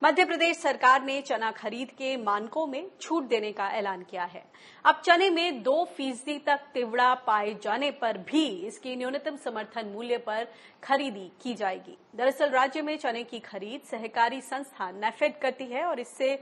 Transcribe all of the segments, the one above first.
मध्य प्रदेश सरकार ने चना खरीद के मानकों में छूट देने का ऐलान किया है। अब चने में 2% तक तिवड़ा पाए जाने पर भी इसकी न्यूनतम समर्थन मूल्य पर खरीदी की जाएगी। दरअसल राज्य में चने की खरीद सहकारी संस्था नेफेड करती है और इससे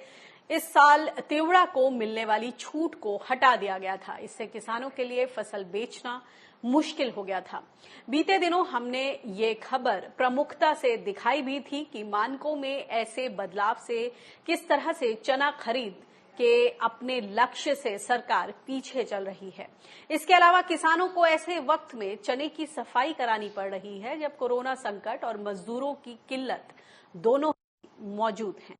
इस साल तिवड़ा को मिलने वाली छूट को हटा दिया गया था। इससे किसानों के लिए फसल बेचना मुश्किल हो गया था। बीते दिनों हमने ये खबर प्रमुखता से दिखाई भी थी कि मानकों में ऐसे बदलाव से किस तरह से चना खरीद के अपने लक्ष्य से सरकार पीछे चल रही है। इसके अलावा किसानों को ऐसे वक्त में चने की सफाई करानी पड़ रही है जब कोरोना संकट और मजदूरों की किल्लत दोनों मौजूद हैं।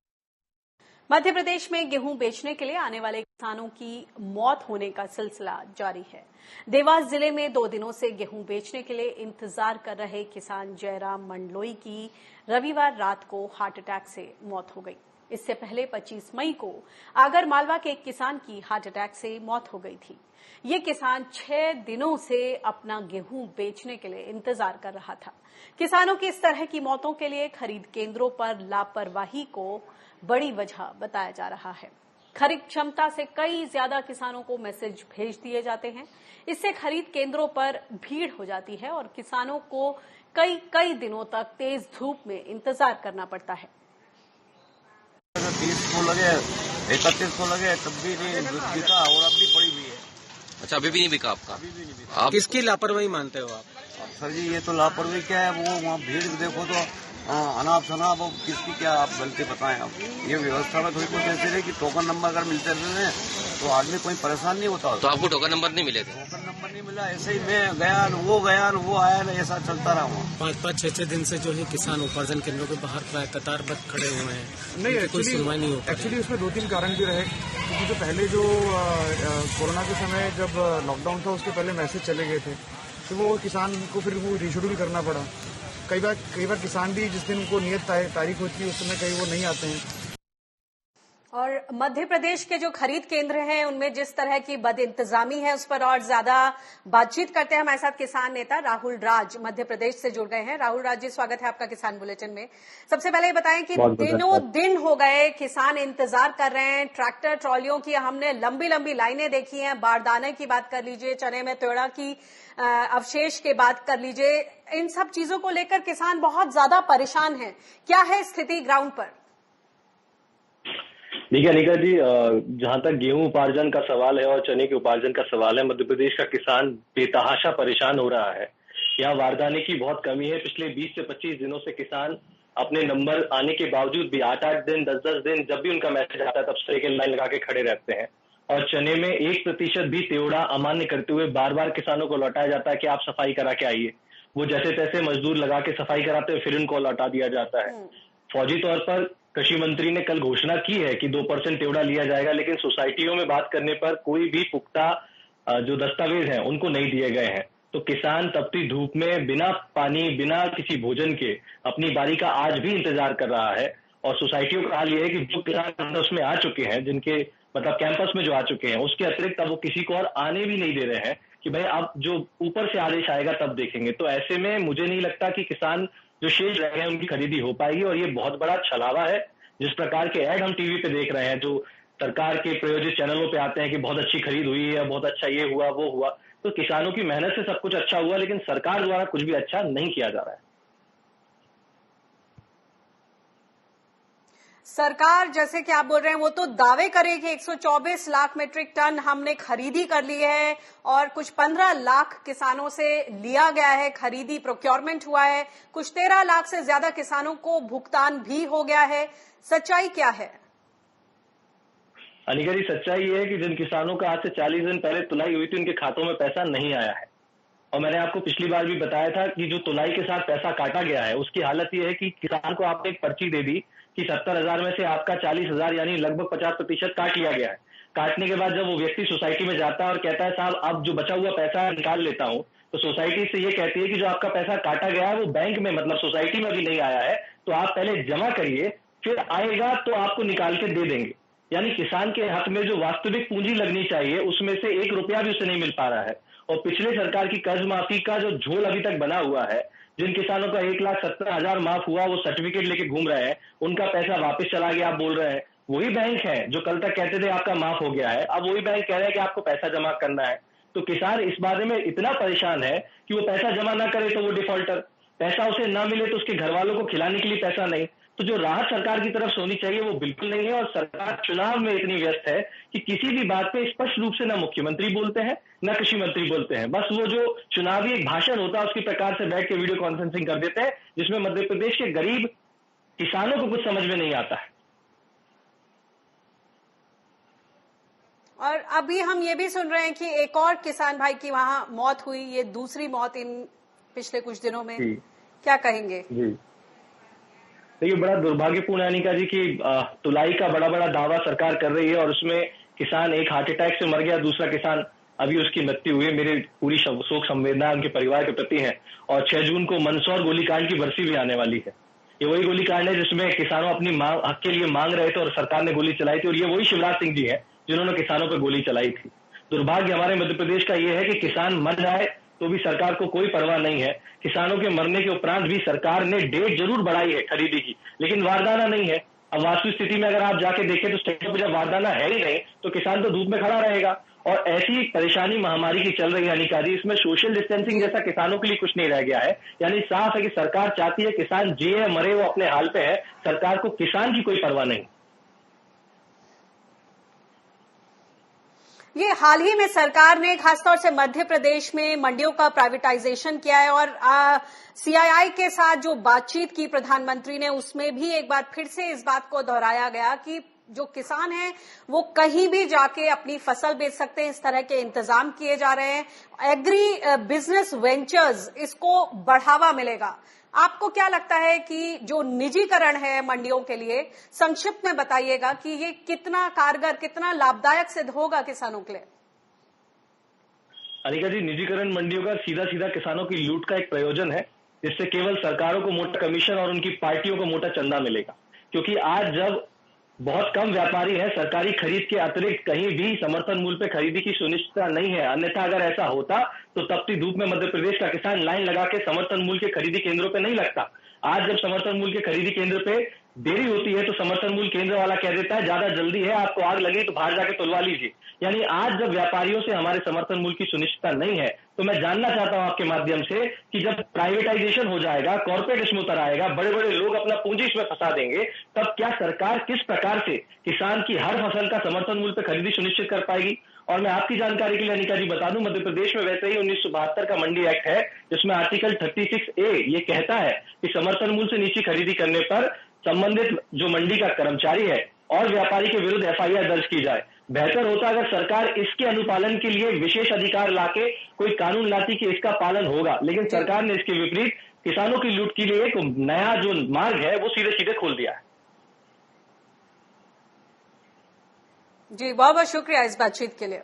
मध्य प्रदेश में गेहूं बेचने के लिए आने वाले किसानों की मौत होने का सिलसिला जारी है। देवास जिले में 2 दिनों से गेहूं बेचने के लिए इंतजार कर रहे किसान जयराम मंडलोई की रविवार रात को हार्ट अटैक से मौत हो गई। इससे पहले 25 मई को आगर मालवा के एक किसान की हार्ट अटैक से मौत हो गई थी। ये किसान 6 दिनों से अपना गेहूं बेचने के लिए इंतजार कर रहा था। किसानों की इस तरह की मौतों के लिए खरीद केंद्रों पर लापरवाही को बड़ी वजह बताया जा रहा है। खरीद क्षमता से कई ज्यादा किसानों को मैसेज भेज दिए जाते हैं। इससे खरीद केंद्रों पर भीड़ हो जाती है और किसानों को कई दिनों तक तेज धूप में इंतजार करना पड़ता है। 30 को लगे, 31 को लगे, तब भी नहीं बिका और अब भी पड़ी हुई है। अच्छा, अभी भी नहीं बिका आपका? अभी भी नहीं बिका। आप किसकी लापरवाही मानते हो आप? सर जी, ये तो लापरवाही क्या है, वो वहाँ भीड़ देखो तो अनाप शनाप, अब किसकी क्या आप गलती बताएं। अब ये व्यवस्था में थोड़ी कुछ ऐसी रही कि टोकन नंबर अगर मिलते रहे तो आदमी कोई परेशान नहीं होता। तो आपको टोकन नंबर नहीं मिले थे? टोकन नंबर नहीं मिला, ऐसे ही मैं गया वो आया ना, ऐसा चलता रहा वहाँ। 5-5, 6-6 दिन से जो है किसान उपार्जन केंद्रों के बाहर कतारबद्ध खड़े हुए हैं। नहीं, कोई सुनवाई नहीं होती। एक्चुअली उसमें 2-3 कारण भी रहे, क्योंकि जो पहले जो कोरोना के समय जब लॉकडाउन था उसके पहले मैसेज चले गए थे तो वो किसान को फिर वो रिशेड्यूल करना पड़ा। कई बार किसान भी जिस दिन उनको नियत तारीख होती है उस समय कहीं वो नहीं आते हैं। और मध्य प्रदेश के जो खरीद केंद्र हैं उनमें जिस तरह की बदइंतजामी है उस पर और ज्यादा बातचीत करते हैं। हमारे साथ किसान नेता राहुल राज मध्य प्रदेश से जुड़ गए हैं। राहुल राज जी, स्वागत है आपका किसान बुलेटिन में। सबसे पहले ये बताएं कि दिनों दिन हो गए किसान इंतजार कर रहे हैं। ट्रैक्टर ट्रॉलियों की हमने लंबी लंबी लाइनें देखी हैं। बारदाने की बात कर लीजिए, चने में तिवड़ा की अवशेष की बात कर लीजिए, इन सब चीजों को लेकर किसान बहुत ज्यादा परेशान हैं। क्या है स्थिति ग्राउंड पर? देखिए अनिका जी, जहां तक गेहूं उपार्जन का सवाल है और चने के उपार्जन का सवाल है, मध्य प्रदेश का किसान बेतहाशा परेशान हो रहा है। यहाँ बारदाने की बहुत कमी है। पिछले 20 से 25 दिनों से किसान अपने नंबर आने के बावजूद भी 8-8 दिन, 10-10 दिन जब भी उनका मैसेज आता है तब सेकंड लाइन लगा के खड़े रहते हैं। और चने में 1% भी तिवड़ा अमान्य करते हुए बार बार किसानों को लौटाया जाता है कि आप सफाई करा के आइए। वो जैसे तैसे मजदूर लगा के सफाई कराते हैं, फिर उनको लौटा दिया जाता है। फौजी तौर पर कृषि मंत्री ने कल घोषणा की है कि 2% तिवड़ा लिया जाएगा, लेकिन सोसाइटियों में बात करने पर कोई भी पुख्ता जो दस्तावेज हैं उनको नहीं दिए गए हैं। तो किसान तपती धूप में बिना पानी, बिना किसी भोजन के अपनी बारी का आज भी इंतजार कर रहा है। और सोसाइटियों का हाल ये है कि जो किसान उसमें आ चुके हैं, जिनके मतलब कैंपस में जो आ चुके हैं, उसके अतिरिक्त अब वो किसी को और आने भी नहीं दे रहे हैं कि भाई आप जो ऊपर से आदेश आएगा तब देखेंगे। तो ऐसे में मुझे नहीं लगता कि किसान जो शेष रह गए हैं उनकी खरीदी हो पाएगी। और ये बहुत बड़ा छलावा है। जिस प्रकार के ऐड हम टीवी पे देख रहे हैं, जो सरकार के प्रायोजित चैनलों पे आते हैं कि बहुत अच्छी खरीद हुई है, बहुत अच्छा ये हुआ वो हुआ, तो किसानों की मेहनत से सब कुछ अच्छा हुआ, लेकिन सरकार द्वारा कुछ भी अच्छा नहीं किया जा रहा है। सरकार, जैसे कि आप बोल रहे हैं, वो तो दावे करे कि 124 लाख मीट्रिक टन हमने खरीदी कर ली है और कुछ 15 लाख किसानों से लिया गया है, खरीदी प्रोक्योरमेंट हुआ है, कुछ 13 लाख से ज्यादा किसानों को भुगतान भी हो गया है। सच्चाई क्या है? अनिका जी, सच्चाई ये है कि जिन किसानों का आज से 40 दिन पहले तुलाई हुई थी उनके खातों में पैसा नहीं आया है। और मैंने आपको पिछली बार भी बताया था कि जो तुलाई के साथ पैसा काटा गया है उसकी हालत ये है कि किसान को आपने एक पर्ची दे दी कि 70,000 में से आपका 40,000 यानी लगभग 50% काट लिया गया है। काटने के बाद जब वो व्यक्ति सोसाइटी में जाता है और कहता है साहब अब जो बचा हुआ पैसा निकाल लेता हूं, तो सोसाइटी से ये कहती है कि जो आपका पैसा काटा गया है वो बैंक में मतलब सोसाइटी में भी नहीं आया है, तो आप पहले जमा करिए, फिर आएगा तो आपको निकाल के दे देंगे। यानी किसान के हाथ में जो वास्तविक पूंजी लगनी चाहिए उसमें से 1 रुपया भी उसे नहीं मिल पा रहा है। और पिछले सरकार की कर्ज माफी का जो झोल अभी तक बना हुआ है, जिन किसानों का 1,70,000 माफ हुआ वो सर्टिफिकेट लेके घूम रहे हैं, उनका पैसा वापस चला गया आप बोल रहे हैं। वही बैंक है जो कल तक कहते थे आपका माफ हो गया है, अब वही बैंक कह रहे हैं कि आपको पैसा जमा करना है। तो किसान इस बारे में इतना परेशान है कि वो पैसा जमा ना करे तो वो डिफॉल्टर, पैसा उसे ना मिले तो उसके घर वालों को खिलाने के लिए पैसा नहीं। तो जो राहत सरकार की तरफ से होनी चाहिए वो बिल्कुल नहीं है, और सरकार चुनाव में इतनी व्यस्त है कि किसी भी बात पे स्पष्ट रूप से ना मुख्यमंत्री बोलते हैं ना कृषि मंत्री बोलते हैं। बस वो जो चुनावी एक भाषण होता है उसकी प्रकार से बैठ के वीडियो कॉन्फ्रेंसिंग कर देते हैं, जिसमें मध्य प्रदेश के गरीब किसानों को कुछ समझ में नहीं आता है। और अभी हम ये भी सुन रहे हैं कि एक और किसान भाई की वहां मौत हुई, ये दूसरी मौत इन पिछले कुछ दिनों में, क्या कहेंगे? जी देखिए, बड़ा दुर्भाग्यपूर्ण है अनिका जी कि तुलाई का बड़ा बड़ा दावा सरकार कर रही है और उसमें किसान एक हार्ट अटैक से मर गया, दूसरा किसान अभी उसकी मृत्यु हुई। मेरी पूरी शोक संवेदना उनके परिवार के प्रति है। और 6 जून को मंदसौर गोलीकांड की बरसी भी आने वाली है। ये वही गोलीकांड है जिसमें किसानों अपनी हक के लिए मांग रहे थे और सरकार ने गोली चलाई थी, और ये वही शिवराज सिंह जी है जिन्होंने किसानों पर गोली चलाई थी। दुर्भाग्य हमारे मध्य प्रदेश का ये है कि किसान मर जाए तो भी सरकार को कोई परवाह नहीं है। किसानों के मरने के उपरांत भी सरकार ने डेट जरूर बढ़ाई है खरीदी की, लेकिन वारदाना नहीं है। अब वास्तविक स्थिति में अगर आप जाके देखें तो स्टेशन पर जब वारदाना है ही नहीं तो किसान तो धूप में खड़ा रहेगा। और ऐसी परेशानी महामारी की चल रही है अनिका जी, इसमें सोशल डिस्टेंसिंग जैसा किसानों के लिए कुछ नहीं रह गया है। यानी साफ है कि सरकार चाहती है किसान जिए मरे वो अपने हाल पे है, सरकार को किसान की कोई परवाह नहीं। ये हाल ही में सरकार ने खासतौर से मध्य प्रदेश में मंडियों का प्राइवेटाइजेशन किया है, और सीआईआई के साथ जो बातचीत की प्रधानमंत्री ने उसमें भी एक बार फिर से इस बात को दोहराया गया कि जो किसान हैं वो कहीं भी जाके अपनी फसल बेच सकते हैं। इस तरह के इंतजाम किए जा रहे हैं। एग्री बिजनेस वेंचर्स, इसको बढ़ावा मिलेगा। आपको क्या लगता है कि जो निजीकरण है मंडियों के लिए, संक्षिप्त में बताइएगा कि ये कितना कारगर, कितना लाभदायक सिद्ध होगा किसानों के लिए? अनिका जी, निजीकरण मंडियों का सीधा सीधा किसानों की लूट का एक प्रयोजन है, जिससे केवल सरकारों को मोटा कमीशन और उनकी पार्टियों को मोटा चंदा मिलेगा। क्योंकि आज जब बहुत कम व्यापारी हैं, सरकारी खरीद के अतिरिक्त कहीं भी समर्थन मूल्य पे खरीदी की सुनिश्चितता नहीं है। अन्यथा अगर ऐसा होता तो तपती धूप में मध्य प्रदेश का किसान लाइन लगा के समर्थन मूल्य के खरीदी केंद्रों पे नहीं लगता। आज जब समर्थन मूल्य के खरीदी केंद्र पे देरी होती है तो समर्थन मूल्य केंद्र वाला कह देता है ज्यादा जल्दी है, आपको आग लगी तो बाहर जाके तुलवा लीजिए। यानी आज जब व्यापारियों से हमारे समर्थन मूल्य की सुनिश्चितता नहीं है, तो मैं जानना चाहता हूं आपके माध्यम से कि जब प्राइवेटाइजेशन हो जाएगा, कॉर्पोरेट इसमें उतर आएगा, बड़े बड़े लोग अपना पूंजी इसमें फंसा देंगे, तब क्या सरकार किस प्रकार से किसान की हर फसल का समर्थन मूल्य पर खरीदी सुनिश्चित कर पाएगी? और मैं आपकी जानकारी के लिए अनिका जी बता दूं, मध्य प्रदेश में वैसे ही 1972 का मंडी एक्ट है, जिसमें आर्टिकल 36A ये कहता है कि समर्थन मूल्य से नीचे खरीदी करने पर संबंधित जो मंडी का कर्मचारी है और व्यापारी के विरुद्ध FIR दर्ज की जाए। बेहतर होता अगर सरकार इसके अनुपालन के लिए विशेष अधिकार लाके कोई कानून लाती कि इसका पालन होगा, लेकिन सरकार ने इसके विपरीत किसानों की लूट के लिए एक नया जो मार्ग है वो सीधे सीधे खोल दिया है। जी, बहुत बहुत शुक्रिया इस बातचीत के लिए।